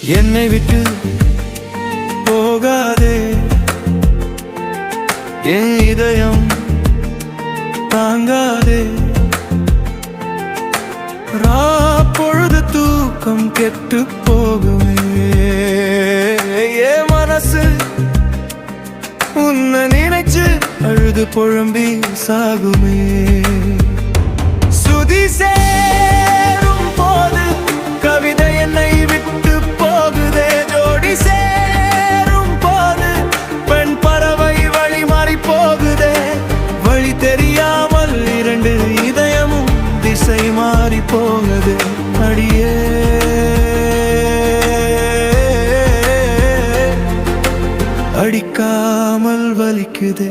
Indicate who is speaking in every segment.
Speaker 1: என்னை விட்டு போகாதே, என் இதயம் தாங்காதே. பொழுது தூக்கம் கெட்டு போகுமே, என் மனசு உன்னை நினைச்சு அழுது புழம்பி சாகுமே. சுதி சேரும் போது கவிதை என்னை விட்டு போகுதே, ஜோடி சேரும் போது பெண் பறவை வழி மாறி போகுதே. வழி தெரியாமல் இரண்டு இதயமும் திசை மாறி போகுது. அடியே அடிக்காமல் வலிக்குதே,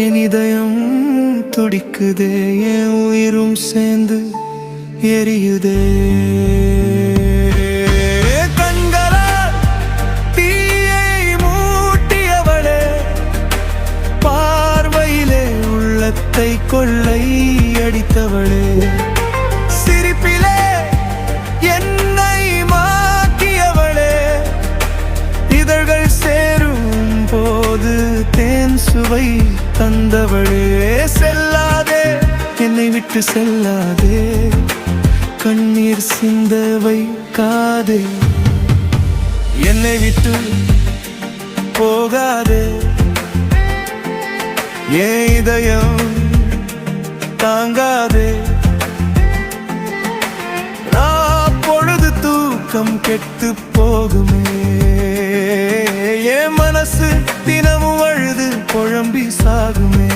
Speaker 1: என் இதயம் துடிக்குதே, என் உயிரும் சேர்ந்து எரியுதே. கண்களால் தீயை மூட்டியவளே, பார்வையிலே உள்ளத்தை கொள்ளை அடித்தவளே. சிரிப்பிலே என்னை மாற்றியவளே, இதழ்கள் சேரும் போது தேன் சுவை தந்தவளே. செல்லாதே, என்னை விட்டு செல்லாதே, கண்ணீர் சிந்த வைக்காதே. என்னை விட்டு போகாதே, என் இதயம் தாங்காதே. பொழுது தூக்கம் கெட்டு போகுமே, என் மனசு தினமும் அழுது குழம்பி சாகுமே.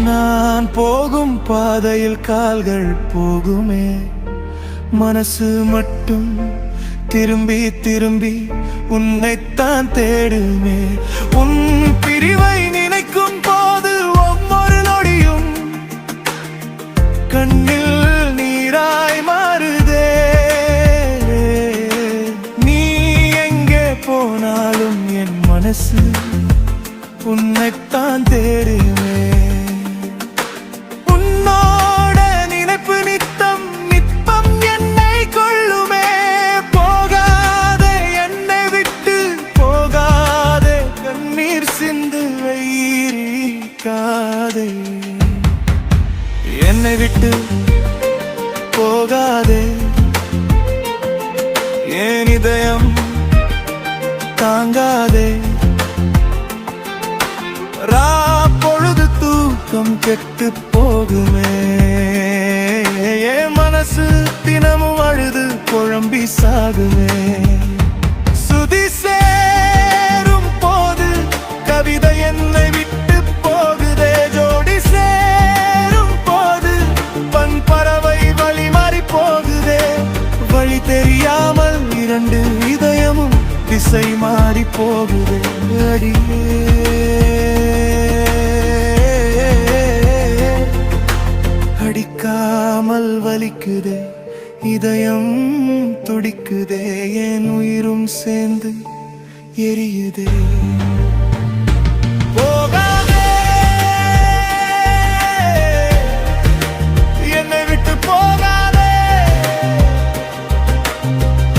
Speaker 1: நான் போகும் பாதையில் கால்கள் போகுமே, மனசு மட்டும் திரும்பி திரும்பி உன்னைத்தான் தேடுமே. உன் பிரிவை நினைக்கும் போது ஒவ்வொரு நொடியும் கண்ணில் நீராய் மாறுதே. நீ எங்கே போனாலும் என் மனசு உன்னைத்தான் தேடுமே. என்னை விட்டு போகாதே, என் இதயம் தாங்காதே. பொழுது தூக்கம் கெட்டு போகுமே, என் மனசு தினமும் அழுது குழம்பி சாகுமே. சுதி சேரும் போது கவிதை என்னை விட்டு போகுதே, ஜோடி சேரும் போது பண் பறவை வழி மாறி போகுதே. வழி தெரியாமல் இரண்டு இதயமும் திசை மாறி போகுதே. அடியே அடிக்காமல் வலிக்குதே, இதயம் துடிக்குதே, என் உயிரும் சேர்ந்து எரியுதே. என்னை விட்டு போகாதே,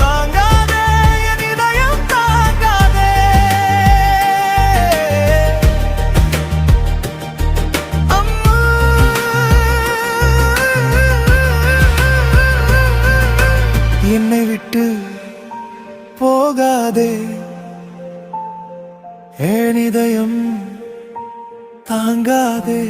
Speaker 1: தாங்காதே, என் இதயம் தாங்காதே. என்னை விட்டு போகாதே, என் இதயம் தாங்காதே.